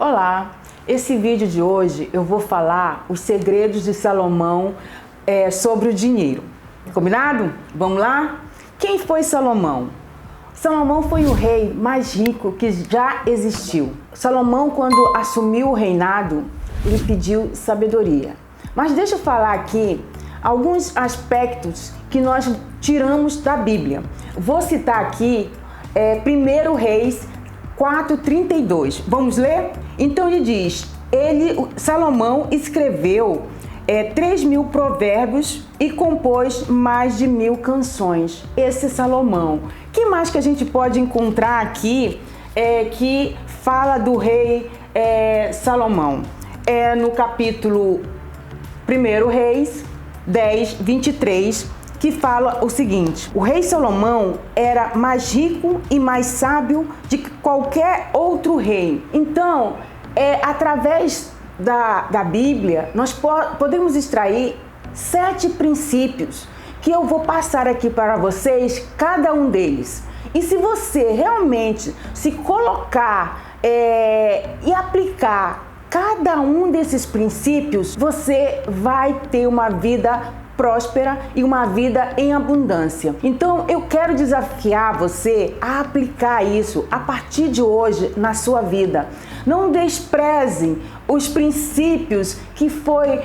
Olá, esse vídeo de hoje eu vou falar os segredos de Salomão sobre o dinheiro. Combinado? Vamos lá? Quem foi Salomão? Salomão foi o rei mais rico que já existiu. Salomão, quando assumiu o reinado, ele pediu sabedoria. Mas deixa eu falar aqui alguns aspectos que nós tiramos da Bíblia. Vou citar aqui 1 Reis 4:32. Vamos ler? Então ele diz, Salomão escreveu 3.000 provérbios e compôs mais de 1.000 canções. Esse Salomão. O que mais que a gente pode encontrar aqui que fala do rei Salomão? No capítulo 1 Reis 10:23, que fala o seguinte: o rei Salomão era mais rico e mais sábio de que qualquer outro rei. Então, através da Bíblia, nós podemos extrair 7 princípios que eu vou passar aqui para vocês, cada um deles. E se você realmente se colocar e aplicar cada um desses princípios, você vai ter uma vida próspera e uma vida em abundância. Então eu quero desafiar você a aplicar isso a partir de hoje na sua vida. Não despreze os princípios que foi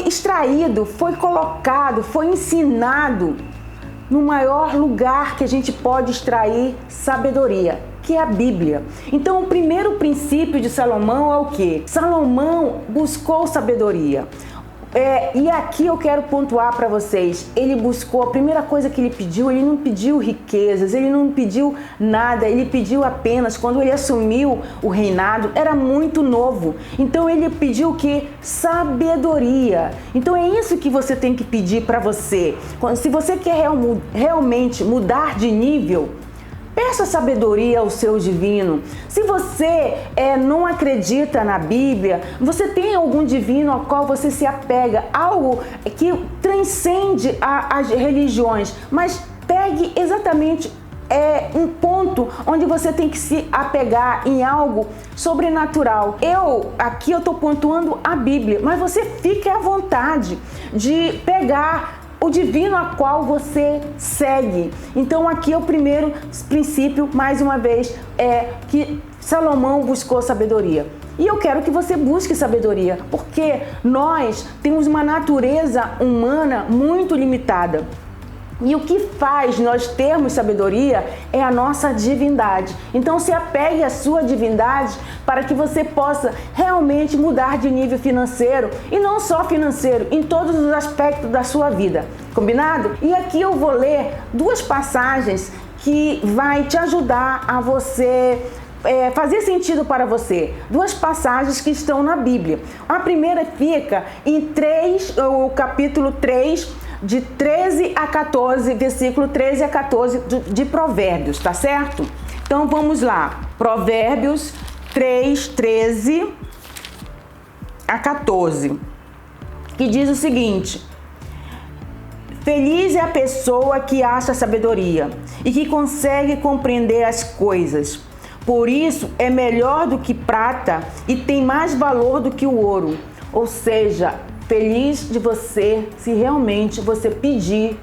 extraído, foi colocado, foi ensinado no maior lugar que a gente pode extrair sabedoria, que é a Bíblia. Então o primeiro princípio de Salomão é o quê? Salomão buscou sabedoria. E aqui eu quero pontuar para vocês, ele buscou, a primeira coisa que ele não pediu riquezas, ele não pediu nada, ele pediu apenas, quando ele assumiu o reinado, era muito novo, então ele pediu o quê? Sabedoria. Então é isso que você tem que pedir para você. Se você quer realmente mudar de nível, peça sabedoria ao seu divino. Se você não acredita na Bíblia, você tem algum divino ao qual você se apega, algo que transcende as religiões, mas pegue exatamente um ponto onde você tem que se apegar em algo sobrenatural. Aqui eu estou pontuando a Bíblia, mas você fique à vontade de pegar o divino a qual você segue. Então aqui é o primeiro princípio, mais uma vez, que Salomão buscou sabedoria. E eu quero que você busque sabedoria, porque nós temos uma natureza humana muito limitada. E o que faz nós termos sabedoria é a nossa divindade. Então se apegue à sua divindade para que você possa realmente mudar de nível financeiro, e não só financeiro, em todos os aspectos da sua vida. Combinado? E aqui eu vou ler 2 passagens que vai te ajudar a você fazer sentido para você. 2 passagens que estão na Bíblia. A primeira fica em o capítulo 3, de 13 a 14, versículo 13 a 14 de Provérbios, tá certo? Então vamos lá. Provérbios 3, 13 a 14, que diz o seguinte: feliz é a pessoa que acha sabedoria e que consegue compreender as coisas. Por isso é melhor do que prata e tem mais valor do que o ouro. Ou seja, feliz de você se realmente você pedir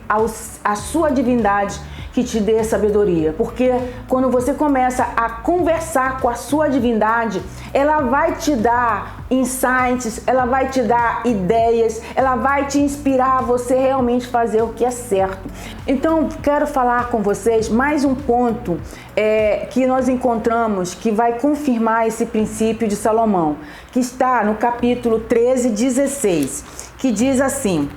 à sua divindade que te dê sabedoria. Porque quando você começa a conversar com a sua divindade, ela vai te dar insights, ela vai te dar ideias, ela vai te inspirar a você realmente fazer o que é certo. Então, quero falar com vocês mais um ponto que nós encontramos que vai confirmar esse princípio de Salomão, que está no capítulo 13:16, que diz assim: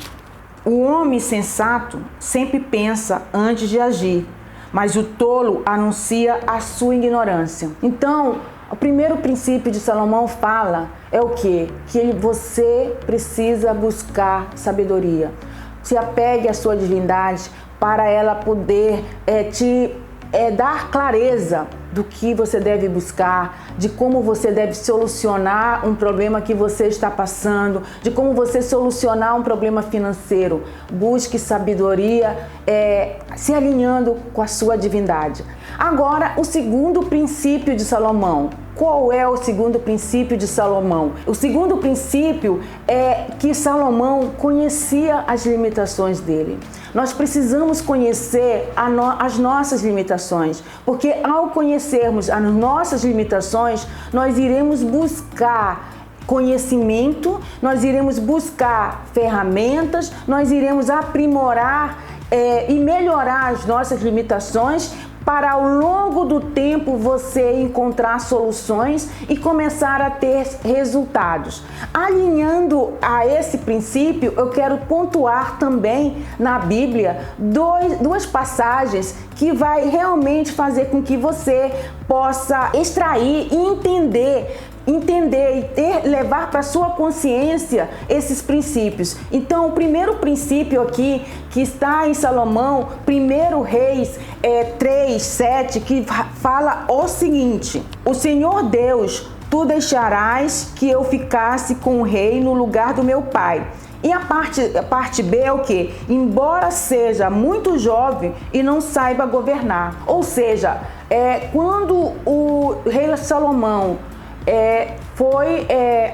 o homem sensato sempre pensa antes de agir, mas o tolo anuncia a sua ignorância. Então, o primeiro princípio de Salomão fala o quê? Que você precisa buscar sabedoria. Se apegue à sua divindade para ela poder te dar clareza do que você deve buscar, de como você deve solucionar um problema que você está passando, de como você solucionar um problema financeiro. Busque sabedoria se alinhando com a sua divindade. Agora, o segundo princípio de Salomão, Qual é o segundo princípio de Salomão? O segundo princípio é que Salomão conhecia as limitações dele. Nós precisamos conhecer as nossas limitações, porque ao conhecermos as nossas limitações, nós iremos buscar conhecimento, nós iremos buscar ferramentas, nós iremos aprimorar e melhorar as nossas limitações para ao longo do tempo você encontrar soluções e começar a ter resultados. Alinhando a esse princípio, eu quero pontuar também na Bíblia duas passagens que vai realmente fazer com que você possa extrair e entender e levar para sua consciência esses princípios. Então, o primeiro princípio aqui que está em Salomão, 1 Reis 3:7, que fala o seguinte: o Senhor Deus, tu deixarás que eu ficasse com o rei no lugar do meu pai. E a parte B é o que? Embora seja muito jovem e não saiba governar. Ou seja, quando o rei Salomão foi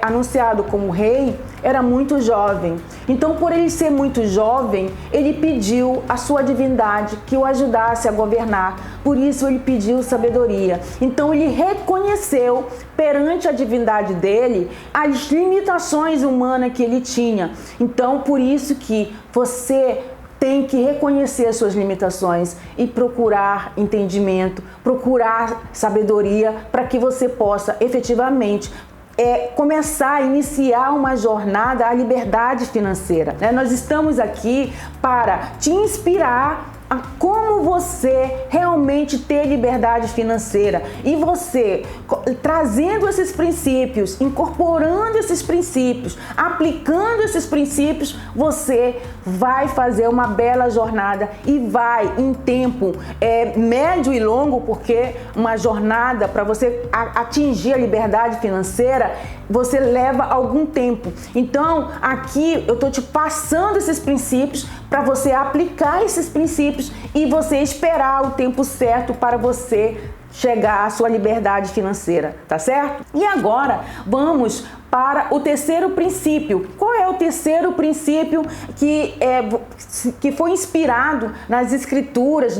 anunciado como rei, era muito jovem. Então, por ele ser muito jovem, ele pediu a sua divindade que o ajudasse a governar. Por isso, ele pediu sabedoria. Então, ele reconheceu perante a divindade dele as limitações humanas que ele tinha. Então, por isso que você tem que reconhecer as suas limitações e procurar entendimento, procurar sabedoria para que você possa efetivamente começar a iniciar uma jornada à liberdade financeira. Nós estamos aqui para te inspirar a como você realmente ter liberdade financeira. E você, trazendo esses princípios, incorporando esses princípios, aplicando esses princípios, você vai fazer uma bela jornada e vai em tempo médio e longo, porque uma jornada para você atingir a liberdade financeira, você leva algum tempo. Então, aqui eu estou te passando esses princípios para você aplicar esses princípios e você esperar o tempo certo para você chegar à sua liberdade financeira, tá certo? E agora vamos para o terceiro princípio. Qual é o terceiro princípio que foi inspirado nas escrituras,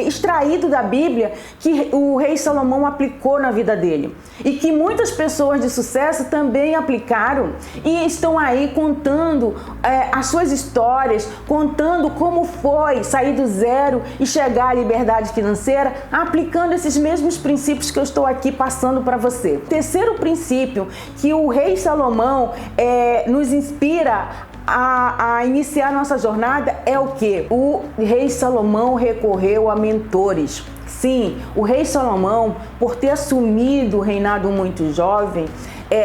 extraído da Bíblia, que o rei Salomão aplicou na vida dele? E que muitas pessoas de sucesso também aplicaram e estão aí contando as suas histórias, contando como foi sair do zero e chegar à liberdade financeira, aplicando esses mesmos princípios que eu estou aqui passando para você. O terceiro princípio que o rei Salomão nos inspira a iniciar nossa jornada é o que? O rei Salomão recorreu a mentores. Sim, o rei Salomão, por ter assumido o reinado muito jovem,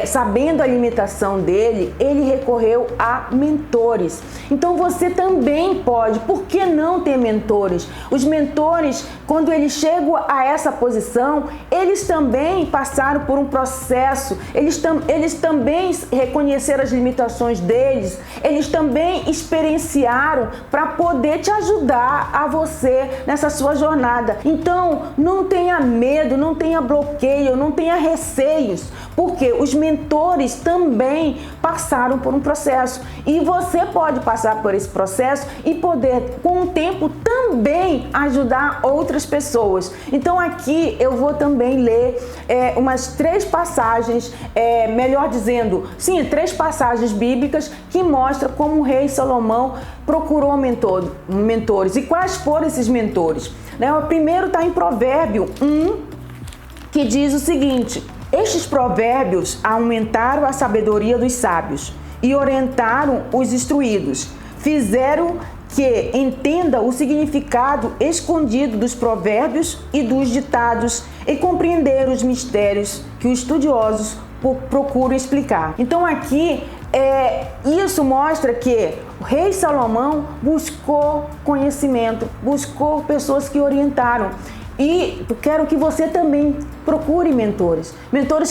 sabendo a limitação dele, ele recorreu a mentores. Então você também pode, por que não ter mentores? Os mentores, quando eles chegam a essa posição, eles também passaram por um processo, eles também reconheceram as limitações deles, eles também experienciaram para poder te ajudar a você nessa sua jornada. Então, não tenha medo, não tenha bloqueio, não tenha receios, porque os mentores também passaram por um processo e você pode passar por esse processo e poder, com o tempo, também ajudar outras pessoas. Então aqui eu vou também ler umas 3 passagens, melhor dizendo, sim, 3 passagens bíblicas que mostram como o rei Salomão procurou mentores. E quais foram esses mentores? O primeiro está em Provérbio 1, que diz o seguinte: estes provérbios aumentaram a sabedoria dos sábios e orientaram os instruídos, fizeram que entenda o significado escondido dos provérbios e dos ditados e compreender os mistérios que os estudiosos procuram explicar. Então aqui isso mostra que o rei Salomão buscou conhecimento, buscou pessoas que orientaram. E eu quero que você também procure mentores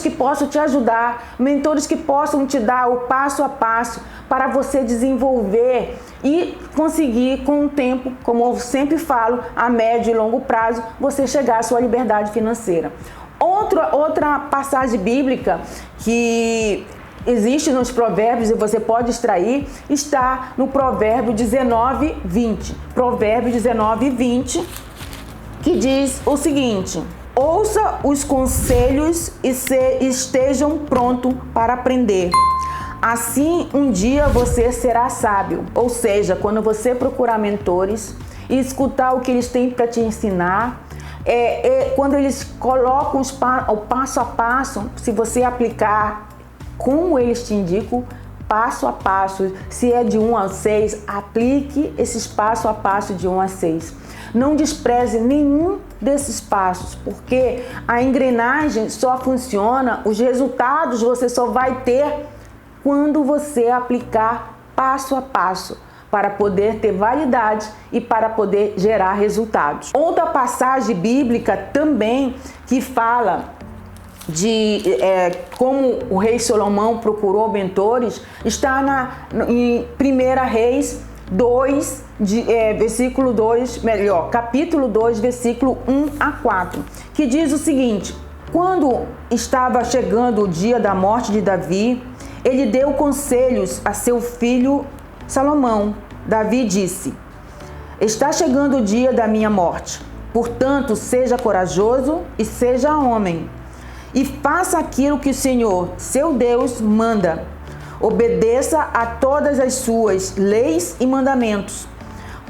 que possam te ajudar, mentores que possam te dar o passo a passo para você desenvolver e conseguir, com o tempo, como eu sempre falo, a médio e longo prazo, você chegar à sua liberdade financeira. Outra passagem bíblica que existe nos provérbios e você pode extrair, está no provérbio 19:20. Provérbio 19:20, que diz o seguinte: ouça os conselhos e estejam prontos para aprender. Assim, um dia você será sábio. Ou seja, quando você procurar mentores e escutar o que eles têm para te ensinar, quando eles colocam o passo a passo, se você aplicar como eles te indicam, passo a passo, se é de 1 a 6, aplique esses passo a passo de 1 a 6. Não despreze nenhum desses passos, porque a engrenagem só funciona, os resultados você só vai ter quando você aplicar passo a passo, para poder ter validade e para poder gerar resultados. Outra passagem bíblica também que fala de como o rei Salomão procurou mentores, está em 1 Reis 2, versículo 2, capítulo 2, versículo 1 a 4, que diz o seguinte: quando estava chegando o dia da morte de Davi, ele deu conselhos a seu filho Salomão. Davi disse: está chegando o dia da minha morte, portanto, seja corajoso e seja homem, e faça aquilo que o Senhor, seu Deus, manda. Obedeça a todas as suas leis e mandamentos,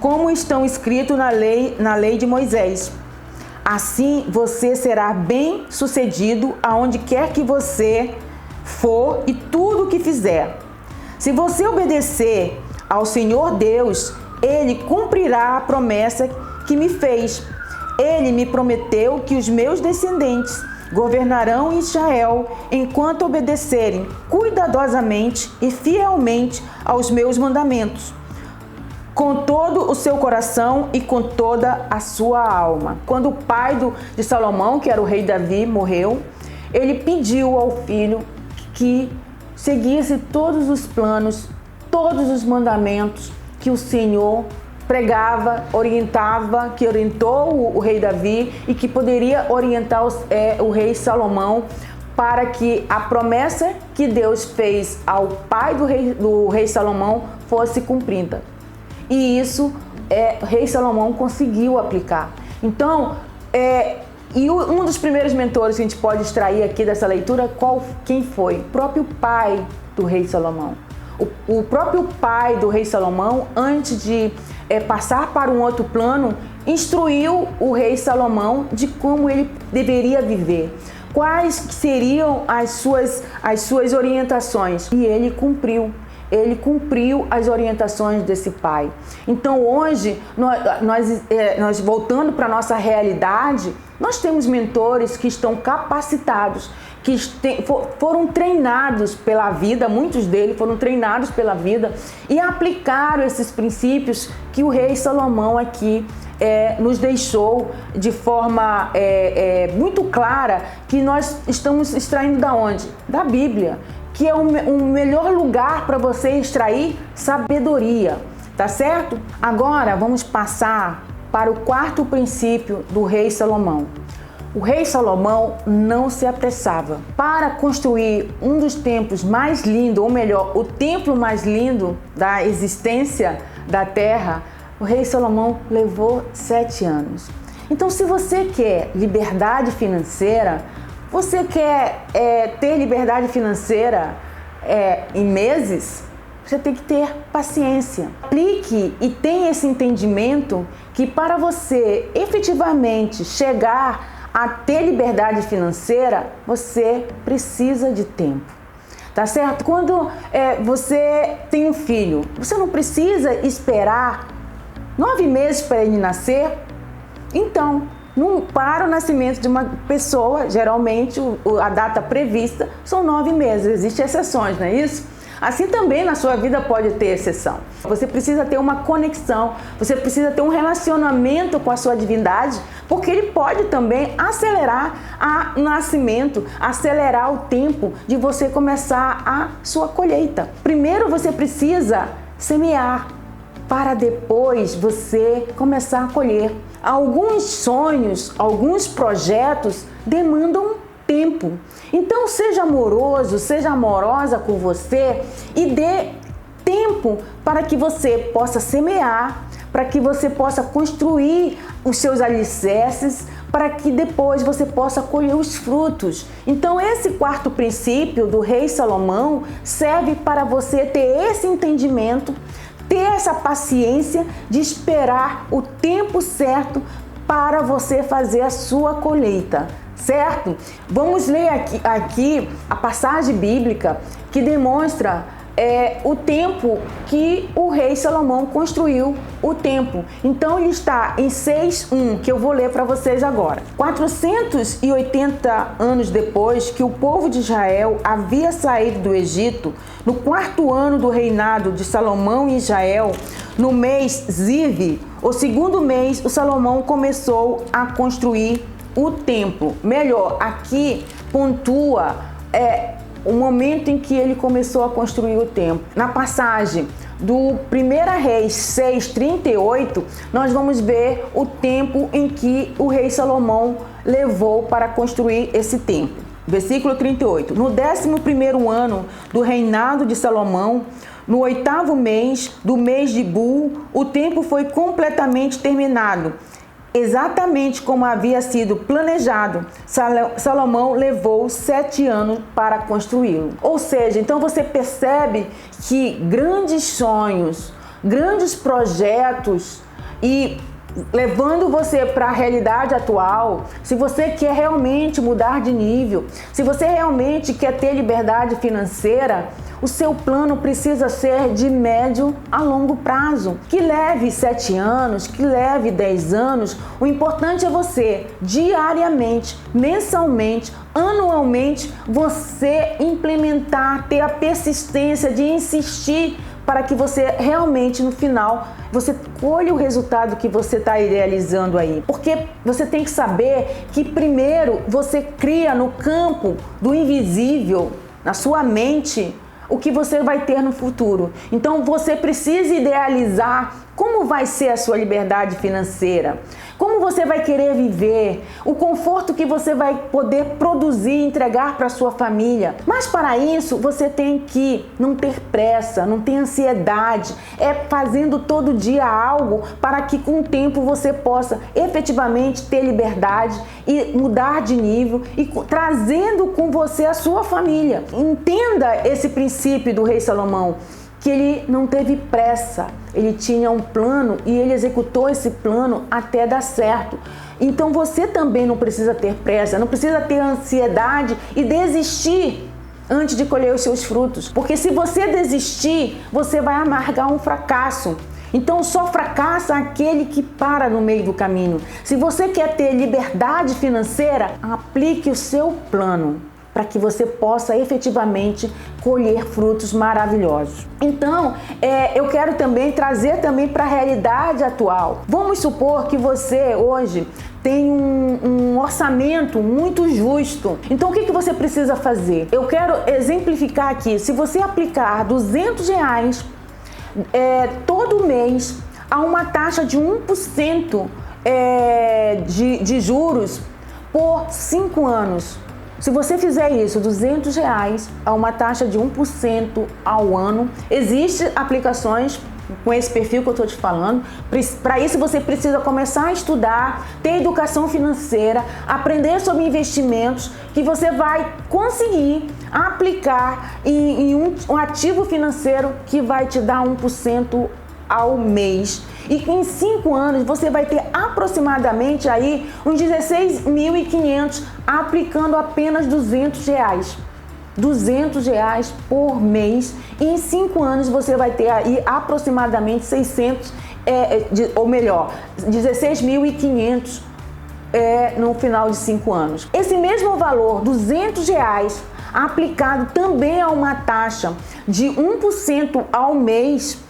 como estão escritos na lei de Moisés. Assim você será bem-sucedido aonde quer que você for e tudo o que fizer. Se você obedecer ao Senhor Deus, Ele cumprirá a promessa que me fez. Ele me prometeu que os meus descendentes governarão Israel enquanto obedecerem cuidadosamente e fielmente aos meus mandamentos, com todo o seu coração e com toda a sua alma. Quando o pai de Salomão, que era o rei Davi, morreu, ele pediu ao filho que seguisse todos os planos, todos os mandamentos que o Senhor pregava, orientava, que orientou o rei Davi e que poderia orientar o rei Salomão, para que a promessa que Deus fez ao pai do rei Salomão fosse cumprida. E isso o rei Salomão conseguiu aplicar. Então, um dos primeiros mentores que a gente pode extrair aqui dessa leitura, quem foi? O próprio pai do rei Salomão. O próprio pai do rei Salomão, antes de passar para um outro plano, instruiu o rei Salomão de como ele deveria viver, quais seriam as suas orientações, e ele cumpriu as orientações desse pai. Então hoje, nós voltando para a nossa realidade, nós temos mentores que estão capacitados, que foram treinados pela vida, muitos deles foram treinados pela vida e aplicaram esses princípios que o rei Salomão aqui nos deixou de forma muito clara, que nós estamos extraindo da onde? Da Bíblia, que é o melhor lugar para você extrair sabedoria, tá certo? Agora vamos passar para o quarto princípio do rei Salomão. O rei Salomão não se apressava. Para construir um dos templos mais lindos, ou melhor, o templo mais lindo da existência da terra, o rei Salomão levou 7 anos. Então, se você quer liberdade financeira, você quer ter liberdade financeira em meses, você tem que ter paciência. Aplique e tenha esse entendimento que para você efetivamente chegar a ter liberdade financeira, você precisa de tempo, tá certo? Quando você tem um filho, você não precisa esperar 9 meses para ele nascer. Então, para o nascimento de uma pessoa, geralmente a data prevista são 9 meses, existem exceções, não é isso? Assim também na sua vida pode ter exceção. Você precisa ter uma conexão, você precisa ter um relacionamento com a sua divindade, porque ele pode também acelerar o nascimento, acelerar o tempo de você começar a sua colheita. Primeiro você precisa semear, para depois você começar a colher. Alguns sonhos, alguns projetos demandam tempo. Então seja amoroso, seja amorosa com você e dê tempo para que você possa semear, para que você possa construir os seus alicerces, para que depois você possa colher os frutos. Então esse quarto princípio do rei Salomão serve para você ter esse entendimento, ter essa paciência de esperar o tempo certo para você fazer a sua colheita, certo? Vamos ler aqui a passagem bíblica que demonstra o tempo que o rei Salomão construiu o templo. Então ele está em 6:1, que eu vou ler para vocês agora. 480 anos depois que o povo de Israel havia saído do Egito, no 4º ano do reinado de Salomão em Israel, no mês Ziv, o 2º mês, o Salomão começou a construir o templo. Melhor, aqui pontua o momento em que ele começou a construir o templo. Na passagem do 1 Reis 6:38, nós vamos ver o tempo em que o rei Salomão levou para construir esse templo. Versículo 38. No 11º ano do reinado de Salomão, no 8º mês do mês de Bul, o templo foi completamente terminado. Exatamente como havia sido planejado, Salomão levou 7 anos para construí-lo. Ou seja, então você percebe que grandes sonhos, grandes projetos e levando você para a realidade atual, se você quer realmente mudar de nível, se você realmente quer ter liberdade financeira, o seu plano precisa ser de médio a longo prazo. Que leve 7 anos, que leve 10 anos, o importante é você, diariamente, mensalmente, anualmente, você implementar, ter a persistência de insistir para que você realmente, no final, você colhe o resultado que você está idealizando aí. Porque você tem que saber que primeiro você cria no campo do invisível, na sua mente, o que você vai ter no futuro. Então você precisa idealizar como vai ser a sua liberdade financeira, como você vai querer viver, o conforto que você vai poder produzir e entregar para a sua família. Mas para isso você tem que não ter pressa, não ter ansiedade, fazendo todo dia algo para que com o tempo você possa efetivamente ter liberdade e mudar de nível e trazendo com você a sua família. Entenda esse princípio do rei Salomão, que ele não teve pressa, ele tinha um plano e ele executou esse plano até dar certo. Então você também não precisa ter pressa, não precisa ter ansiedade e desistir antes de colher os seus frutos. Porque se você desistir, você vai amargar um fracasso. Então só fracassa aquele que para no meio do caminho. Se você quer ter liberdade financeira, aplique o seu plano para que você possa efetivamente colher frutos maravilhosos. Então, eu quero também trazer para a realidade atual. Vamos supor que você hoje tem um orçamento muito justo. Então, o que você precisa fazer? Eu quero exemplificar aqui. Se você aplicar R$200 todo mês a uma taxa de 1% de juros por 5 anos, se você fizer isso, R$200 a uma taxa de 1% ao ano, existem aplicações com esse perfil que eu estou te falando. Para isso você precisa começar a estudar, ter educação financeira, aprender sobre investimentos, que você vai conseguir aplicar em um ativo financeiro que vai te dar 1% ao mês. E em 5 anos você vai ter aproximadamente aí uns 16.500 aplicando apenas R$200. R$200 por mês. E em 5 anos você vai ter aí aproximadamente 600, ou melhor, 16.500 no final de 5 anos. Esse mesmo valor, R$200, aplicado também a uma taxa de 1% ao mês,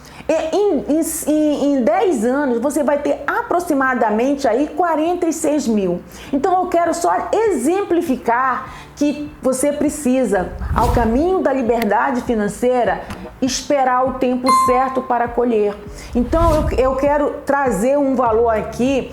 em 10 anos você vai ter aproximadamente aí 46 mil. Então eu quero só exemplificar que você precisa, ao caminho da liberdade financeira, esperar o tempo certo para colher. Então eu quero trazer um valor aqui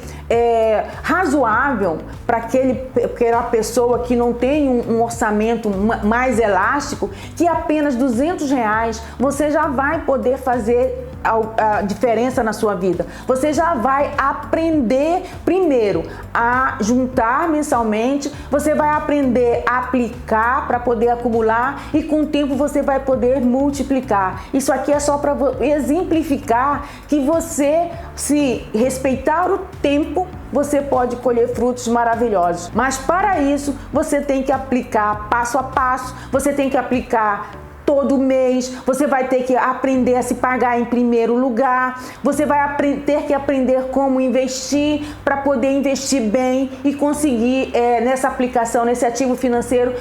razoável para aquela pessoa que não tem um orçamento mais elástico, que apenas R$200 você já vai poder fazer a diferença na sua vida. Você já vai aprender primeiro a juntar mensalmente, você vai aprender a aplicar para poder acumular e com o tempo você vai poder multiplicar. Isso aqui é só para exemplificar que você, se respeitar o tempo, você pode colher frutos maravilhosos. Mas para isso, você tem que aplicar passo a passo, você tem que aplicar todo mês, você vai ter que aprender a se pagar em primeiro lugar, você vai ter que aprender como investir para poder investir bem e conseguir nessa aplicação, nesse ativo financeiro,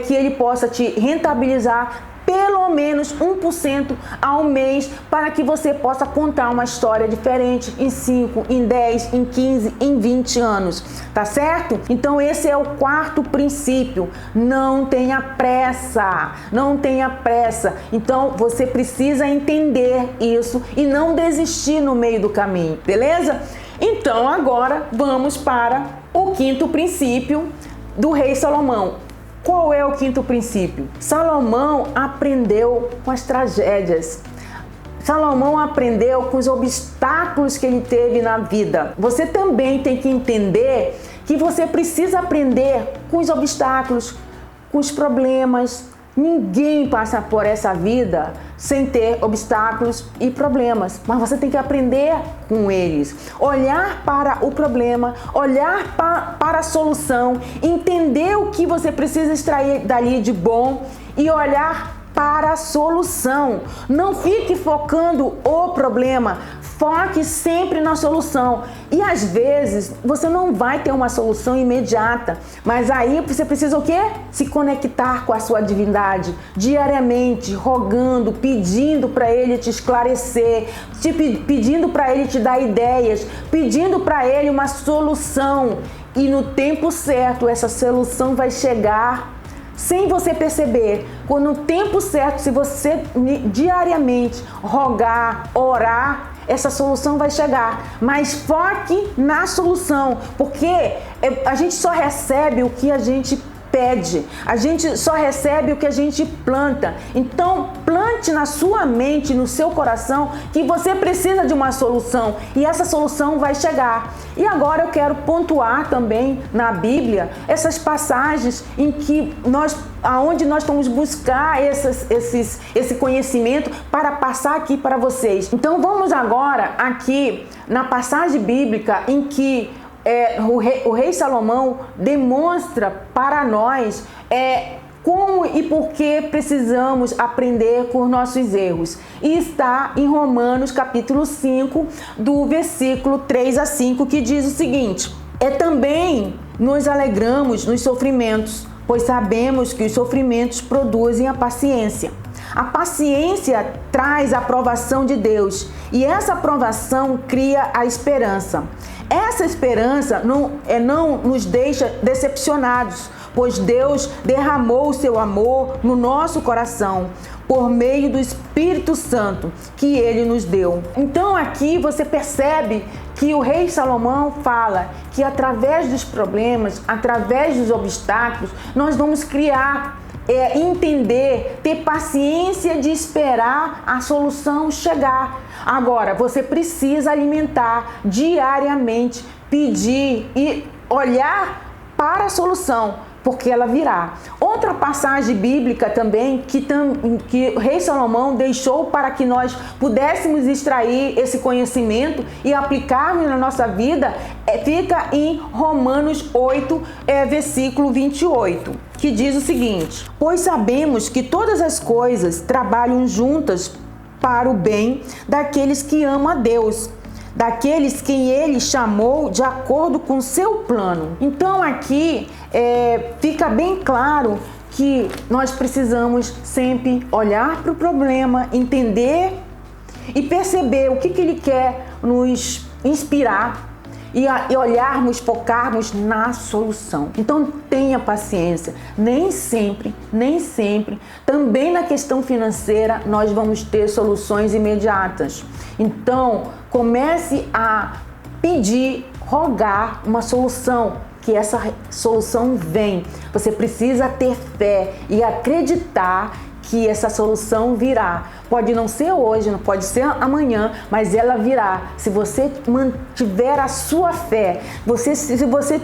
que ele possa te rentabilizar pelo menos 1% ao mês, para que você possa contar uma história diferente em 5, em 10, em 15, em 20 anos, tá certo? Então esse é o quarto princípio: não tenha pressa, não tenha pressa. Então você precisa entender isso e não desistir no meio do caminho, beleza? Então agora vamos para o quinto princípio do rei Salomão. Qual é o quinto princípio? Salomão aprendeu com as tragédias. Salomão aprendeu com os obstáculos que ele teve na vida. Você também tem que entender que você precisa aprender com os obstáculos, com os problemas. Ninguém passa por essa vida sem ter obstáculos e problemas, mas você tem que aprender com eles. Olhar para o problema, olhar para a solução, entender o que você precisa extrair dali de bom e olhar para a solução. Não fique focando o problema, foque sempre na solução. E às vezes você não vai ter uma solução imediata, mas aí você precisa o quê? Se conectar com a sua divindade diariamente, rogando, pedindo para ele te esclarecer, pedindo para ele te dar ideias, pedindo para ele uma solução. E no tempo certo essa solução vai chegar sem você perceber. Quando no tempo certo, se você diariamente rogar, orar, essa solução vai chegar. Mas foque na solução, porque a gente só recebe o que a gente pede, a gente só recebe o que a gente planta. Então plante na sua mente, no seu coração, que você precisa de uma solução e essa solução vai chegar. E agora eu quero pontuar também na Bíblia essas passagens em que aonde nós vamos buscar esse conhecimento para passar aqui para vocês. Então vamos agora aqui na passagem bíblica em que o rei Salomão demonstra para nós como e por que precisamos aprender com nossos erros. E está em Romanos capítulo 5, do versículo 3 a 5, que diz o seguinte: também nos alegramos nos sofrimentos, pois sabemos que os sofrimentos produzem a paciência. A paciência traz a aprovação de Deus e essa aprovação cria a esperança. Essa esperança não nos deixa decepcionados, pois Deus derramou o seu amor no nosso coração por meio do Espírito Santo que Ele nos deu. Então aqui você percebe que o rei Salomão fala que através dos problemas, através dos obstáculos, nós vamos criar, entender, ter paciência de esperar a solução chegar. Agora, você precisa alimentar diariamente, pedir e olhar para a solução, porque ela virá. Outra passagem bíblica também que o rei Salomão deixou para que nós pudéssemos extrair esse conhecimento e aplicarmos na nossa vida, fica em Romanos 8, versículo 28, que diz o seguinte: pois sabemos que todas as coisas trabalham juntas para o bem daqueles que amam a Deus, daqueles quem Ele chamou de acordo com seu plano. Então aqui fica bem claro que nós precisamos sempre olhar para o problema, entender e perceber o que Ele quer nos inspirar e olharmos, focarmos na solução. Então tenha paciência. Nem sempre, também na questão financeira nós vamos ter soluções imediatas. Então comece a pedir, rogar uma solução, que essa solução vem. Você precisa ter fé e acreditar que essa solução virá. Pode não ser hoje, não pode ser amanhã, mas ela virá. Se você mantiver a sua fé, se você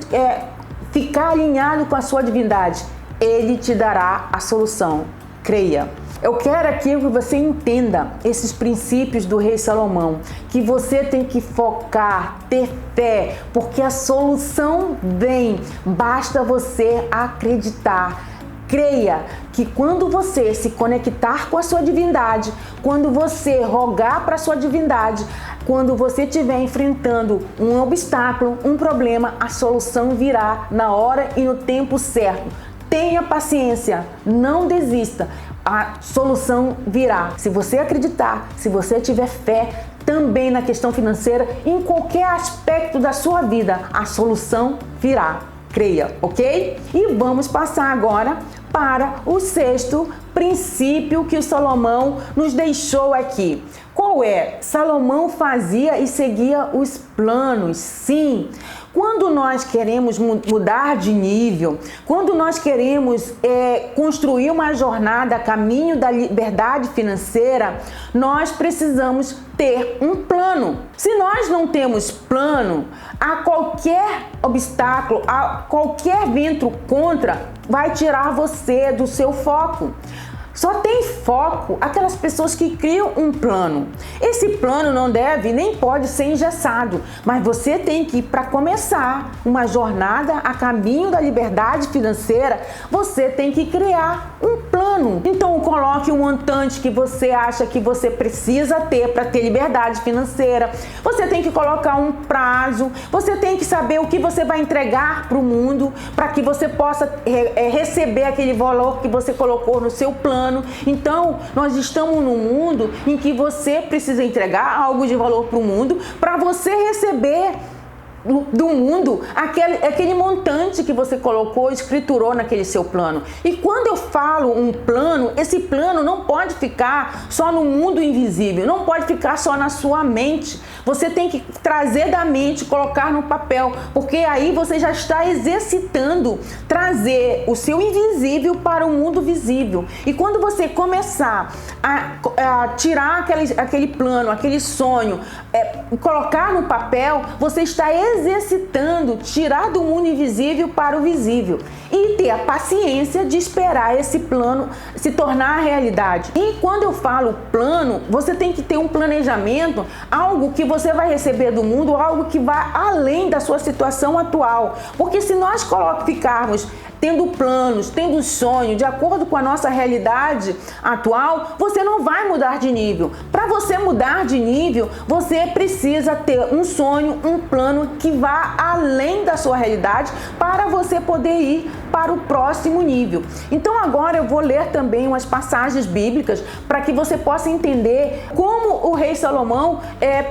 ficar alinhado com a sua divindade, Ele te dará a solução. Creia. Eu quero aqui que você entenda esses princípios do rei Salomão, que você tem que focar, ter fé, porque a solução vem, basta você acreditar. Creia que quando você se conectar com a sua divindade, quando você rogar para a sua divindade, quando você estiver enfrentando um obstáculo, um problema, a solução virá na hora e no tempo certo. Tenha paciência, não desista. A solução virá. Se você acreditar, se você tiver fé, também na questão financeira, em qualquer aspecto da sua vida, a solução virá. Creia, ok? E vamos passar agora para o sexto princípio que o Salomão nos deixou aqui. Qual é? Salomão fazia e seguia os planos, sim. Quando nós queremos mudar de nível, quando nós queremos construir uma jornada a caminho da liberdade financeira, nós precisamos ter um plano. Se nós não temos plano, a qualquer obstáculo, a qualquer vento contra, vai tirar você do seu foco. Só tem foco aquelas pessoas que criam um plano. Esse plano não deve nem pode ser engessado, mas você tem que, para começar uma jornada a caminho da liberdade financeira, você tem que criar um plano. Então coloque um montante que você acha que você precisa ter para ter liberdade financeira. Você tem que colocar um prazo, você tem que saber o que você vai entregar para o mundo, para que você possa receber aquele valor que você colocou no seu plano. Então, nós estamos num mundo em que você precisa entregar algo de valor para o mundo para você receber do mundo aquele montante que você colocou, escriturou naquele seu plano. E quando eu falo um plano, esse plano não pode ficar só no mundo invisível, não pode ficar só na sua mente. Você tem que trazer da mente, colocar no papel, porque aí você já está exercitando, trazer o seu invisível para o mundo visível. E quando você começar a tirar aquele plano, aquele sonho, colocar no papel, você está exercitando, tirar do mundo invisível para o visível e ter a paciência de esperar esse plano se tornar realidade. E quando eu falo plano, você tem que ter um planejamento, algo que você vai receber do mundo, algo que vai além da sua situação atual. Porque se nós ficarmos tendo planos, tendo sonho, de acordo com a nossa realidade atual, você não vai mudar de nível. Para você mudar de nível, você precisa ter um sonho, um plano que vá além da sua realidade para você poder ir para o próximo nível. Então agora eu vou ler também umas passagens bíblicas para que você possa entender como o rei Salomão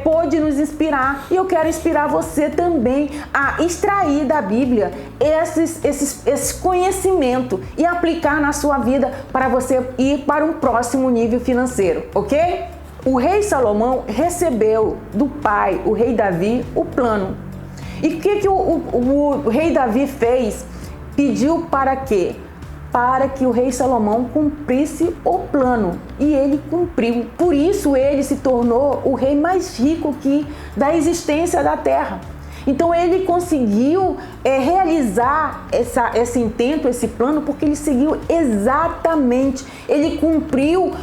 pôde nos inspirar. E eu quero inspirar você também a extrair da Bíblia esse conhecimento e aplicar na sua vida para você ir para um próximo nível financeiro, ok? O rei Salomão recebeu do pai, o rei Davi, o plano. E o que o rei Davi fez? Pediu para quê? Para que o rei Salomão cumprisse o plano. E ele cumpriu. Por isso ele se tornou o rei mais rico da existência da terra. Então ele conseguiu realizar esse intento, esse plano, porque ele seguiu exatamente, ele cumpriu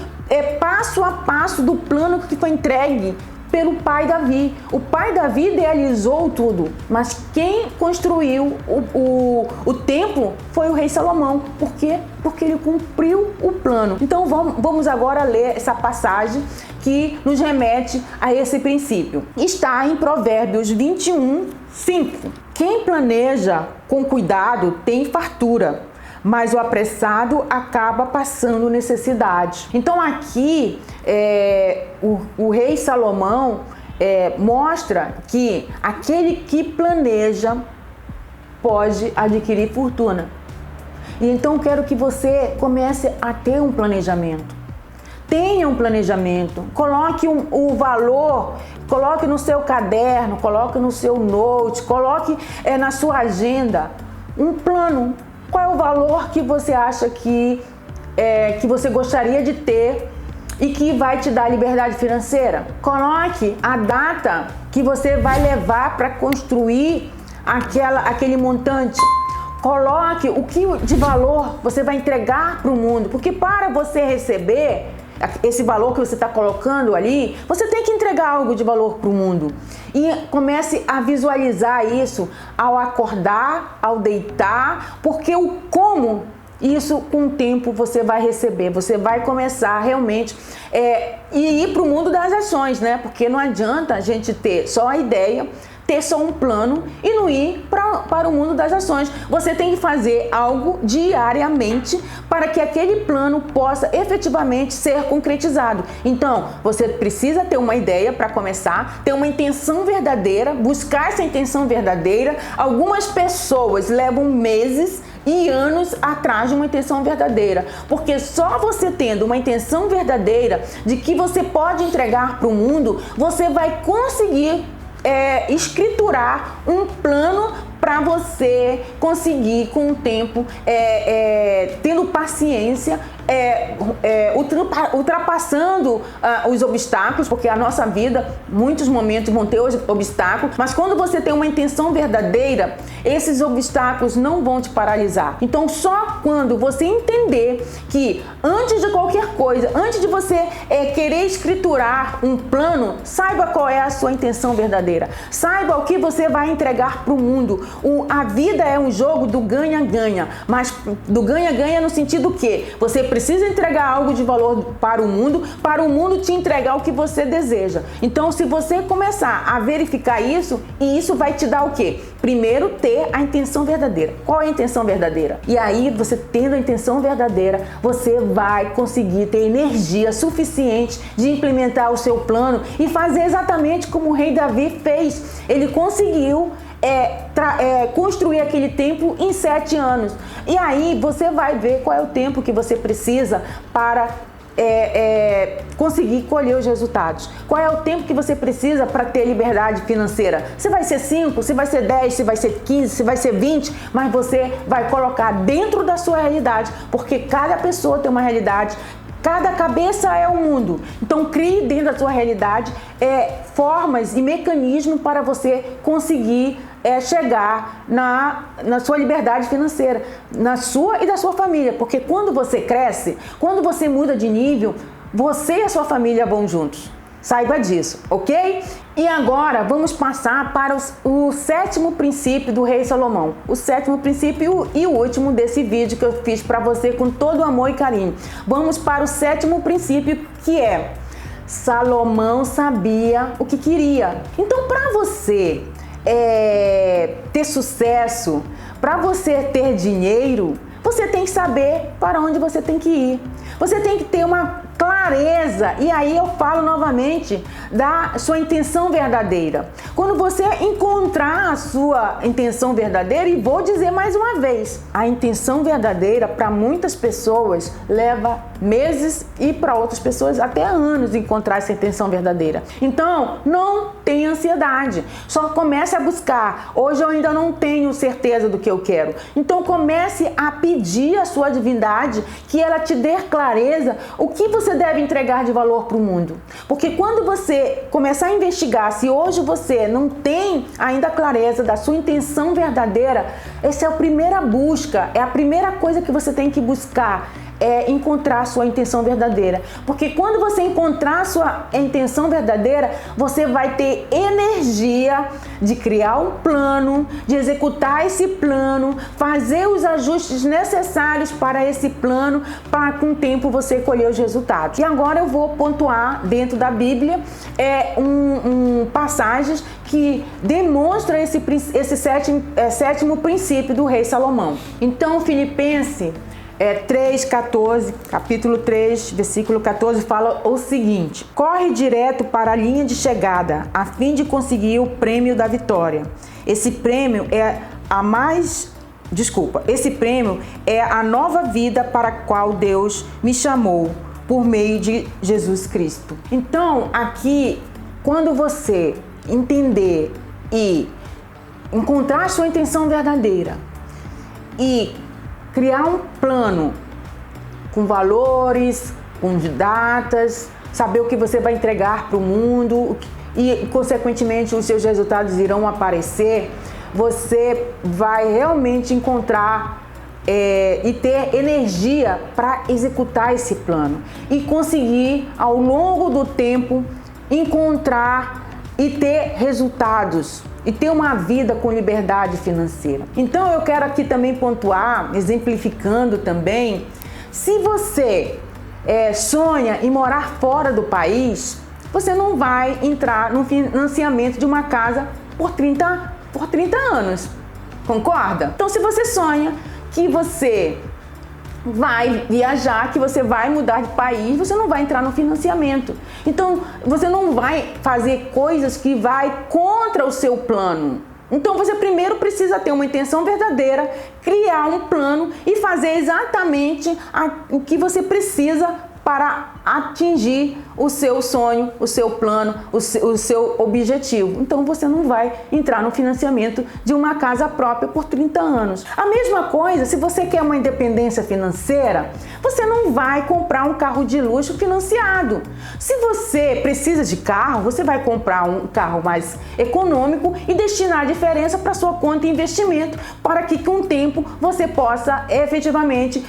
passo a passo do plano que foi entregue pelo pai Davi. O pai Davi idealizou tudo, mas quem construiu o templo foi o rei Salomão. Por quê? Porque ele cumpriu o plano. Então vamos agora ler essa passagem que nos remete a esse princípio. Está em Provérbios 21, 5. Quem planeja com cuidado tem fartura, mas o apressado acaba passando necessidade. Então aqui o rei Salomão, mostra que aquele que planeja pode adquirir fortuna. E então quero que você comece a ter um planejamento. Tenha um planejamento, coloque o valor, coloque no seu caderno, coloque no seu note, coloque na sua agenda um plano. Qual é o valor que você acha que você gostaria de ter e que vai te dar liberdade financeira? Coloque a data que você vai levar para construir aquele montante. Coloque o que de valor você vai entregar para o mundo, porque para você receber esse valor que você está colocando ali, você tem que entregar algo de valor para o mundo. E comece a visualizar isso ao acordar, ao deitar, porque o como, isso com o tempo você vai receber, você vai começar realmente e ir para o mundo das ações, né? Porque não adianta a gente ter só a ideia, ter só um plano e não ir para o mundo das ações. Você tem que fazer algo diariamente para que aquele plano possa efetivamente ser concretizado. Então, você precisa ter uma ideia para começar, ter uma intenção verdadeira, buscar essa intenção verdadeira. Algumas pessoas levam meses e anos atrás de uma intenção verdadeira, porque só você tendo uma intenção verdadeira de que você pode entregar para o mundo, você vai conseguir escriturar um plano para você conseguir com o tempo, tendo paciência, ultrapassando os obstáculos, porque a nossa vida, muitos momentos vão ter obstáculos, mas quando você tem uma intenção verdadeira, esses obstáculos não vão te paralisar. Então, só quando você entender que antes de qualquer coisa, antes de você querer escriturar um plano, saiba qual é a sua intenção verdadeira, saiba o que você vai entregar para o mundo. A vida é um jogo do ganha-ganha, mas do ganha-ganha no sentido que você precisa entregar algo de valor para o mundo te entregar o que você deseja. Então, se você começar a verificar isso, e isso vai te dar o quê? Primeiro, ter a intenção verdadeira. Qual é a intenção verdadeira? E aí, você tendo a intenção verdadeira, você vai conseguir ter energia suficiente de implementar o seu plano e fazer exatamente como o rei Davi fez. Ele conseguiu construir aquele templo em 7 anos. E aí você vai ver qual é o tempo que você precisa para conseguir colher os resultados. Qual é o tempo que você precisa para ter liberdade financeira? Se vai ser 5, se vai ser 10, se vai ser 15, se vai ser 20, mas você vai colocar dentro da sua realidade, porque cada pessoa tem uma realidade. Cada cabeça é um mundo. Então, crie dentro da sua realidade formas e mecanismos para você conseguir chegar na sua liberdade financeira, na sua e da sua família. Porque quando você cresce, quando você muda de nível, você e a sua família vão juntos. Saiba disso, ok? E agora vamos passar para o 7º princípio do rei Salomão. O 7º princípio e o último desse vídeo que eu fiz para você com todo amor e carinho. Vamos para o 7º princípio, que é: Salomão sabia o que queria. Então, para você ter sucesso, para você ter dinheiro, você tem que saber para onde você tem que ir. Você tem que ter uma clareza, e aí eu falo novamente da sua intenção verdadeira. Quando você encontrar a sua intenção verdadeira, e vou dizer mais uma vez, a intenção verdadeira para muitas pessoas leva meses e para outras pessoas até anos encontrar essa intenção verdadeira. Então, não tenha ansiedade, só comece a buscar. Hoje eu ainda não tenho certeza do que eu quero, então comece a pedir à sua divindade que ela te dê clareza o que você deve entregar de valor para o mundo. Porque quando você começar a investigar se hoje você não tem ainda clareza da sua intenção verdadeira, essa é a primeira busca, é a primeira coisa que você tem que buscar. Encontrar a sua intenção verdadeira, porque quando você encontrar a sua intenção verdadeira, você vai ter energia de criar um plano, de executar esse plano, fazer os ajustes necessários para esse plano, para com o tempo você colher os resultados. E agora eu vou pontuar dentro da Bíblia passagens que demonstram esse sétimo princípio do rei Salomão. Então, Filipenses 3:14, capítulo 3, versículo 14, fala o seguinte: corre direto para a linha de chegada, a fim de conseguir o prêmio da vitória. Esse prêmio é a nova vida para a qual Deus me chamou por meio de Jesus Cristo. Então, aqui, quando você entender e encontrar a sua intenção verdadeira e criar um plano com valores, com datas, saber o que você vai entregar para o mundo e, consequentemente, os seus resultados irão aparecer, você vai realmente encontrar e ter energia para executar esse plano e conseguir, ao longo do tempo, encontrar e ter resultados e ter uma vida com liberdade financeira. Então eu quero aqui também pontuar, exemplificando também, se você sonha em morar fora do país, você não vai entrar no financiamento de uma casa por 30 anos, concorda? Então se você sonha que você vai viajar, que você vai mudar de país, você não vai entrar no financiamento. Então, você não vai fazer coisas que vai contra o seu plano. Então, você primeiro precisa ter uma intenção verdadeira, criar um plano e fazer exatamente o que você precisa para atingir o seu sonho, o seu plano, o seu objetivo. Então você não vai entrar no financiamento de uma casa própria por 30 anos. A mesma coisa, se você quer uma independência financeira, você não vai comprar um carro de luxo financiado. Se você precisa de carro, você vai comprar um carro mais econômico e destinar a diferença para sua conta de investimento, para que com o tempo você possa efetivamente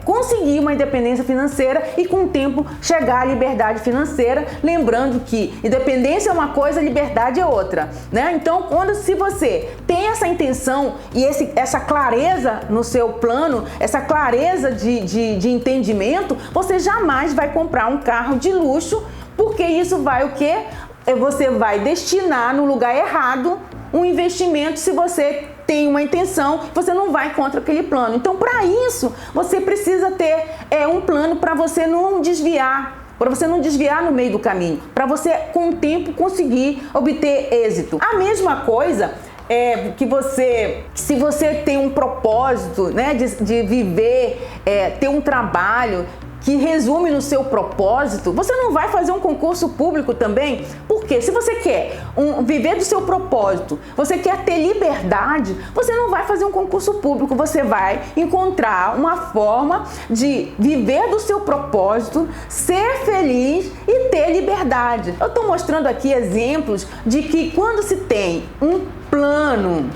conseguir uma independência financeira e com o tempo chegar à liberdade financeira, lembrando que independência é uma coisa, liberdade é outra, né? Então, se você tem essa intenção e essa clareza no seu plano, essa clareza de entendimento, você jamais vai comprar um carro de luxo, porque isso vai o quê? Você vai destinar no lugar errado um investimento. Se você tem uma intenção, você não vai contra aquele plano. Então, para isso, você precisa ter um plano para você não desviar, no meio do caminho, para você, com o tempo, conseguir obter êxito. A mesma coisa se você tem um propósito, né, de viver, ter um trabalho que resume no seu propósito, você não vai fazer um concurso público também? Porque se você quer viver do seu propósito, você quer ter liberdade, você não vai fazer um concurso público, você vai encontrar uma forma de viver do seu propósito, ser feliz e ter liberdade. Eu estou mostrando aqui exemplos de que quando se tem um plano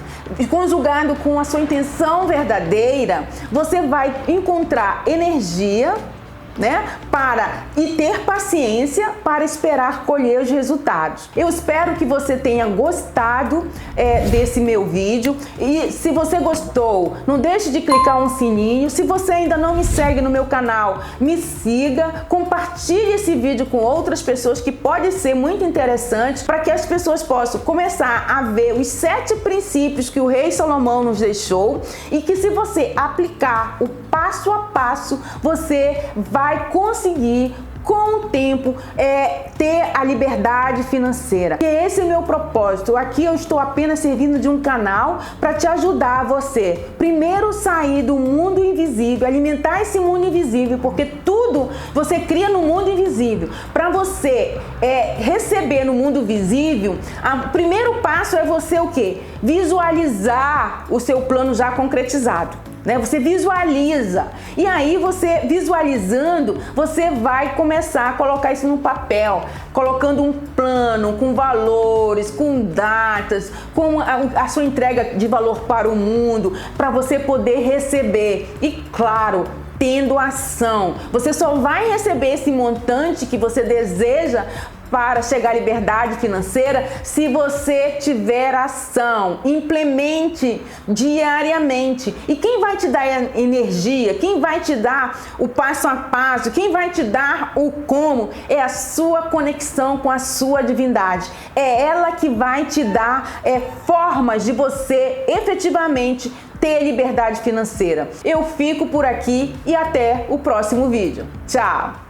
conjugado com a sua intenção verdadeira, você vai encontrar energia, né, e ter paciência para esperar colher os resultados. Eu espero que você tenha gostado desse meu vídeo, e se você gostou, não deixe de clicar um sininho. Se você ainda não me segue no meu canal, me siga, compartilhe esse vídeo com outras pessoas, que pode ser muito interessante, para que as pessoas possam começar a ver os 7 princípios que o rei Salomão nos deixou, e que, se você aplicar o passo a passo, você vai conseguir, com o tempo, ter a liberdade financeira. E esse é o meu propósito. Aqui eu estou apenas servindo de um canal para te ajudar, você primeiro sair do mundo invisível, alimentar esse mundo invisível, porque tudo você cria no mundo invisível. Para você receber no mundo visível, o primeiro passo é você o quê? Visualizar o seu plano já concretizado. Você visualiza, e aí você visualizando, você vai começar a colocar isso no papel, colocando um plano com valores, com datas, com a sua entrega de valor para o mundo, para você poder receber. E claro, tendo ação, você só vai receber esse montante que você deseja para chegar à liberdade financeira se você tiver ação. Implemente diariamente. E quem vai te dar energia, quem vai te dar o passo a passo, quem vai te dar o como, é a sua conexão com a sua divindade. É ela que vai te dar formas de você efetivamente ter liberdade financeira. Eu fico por aqui e até o próximo vídeo. Tchau!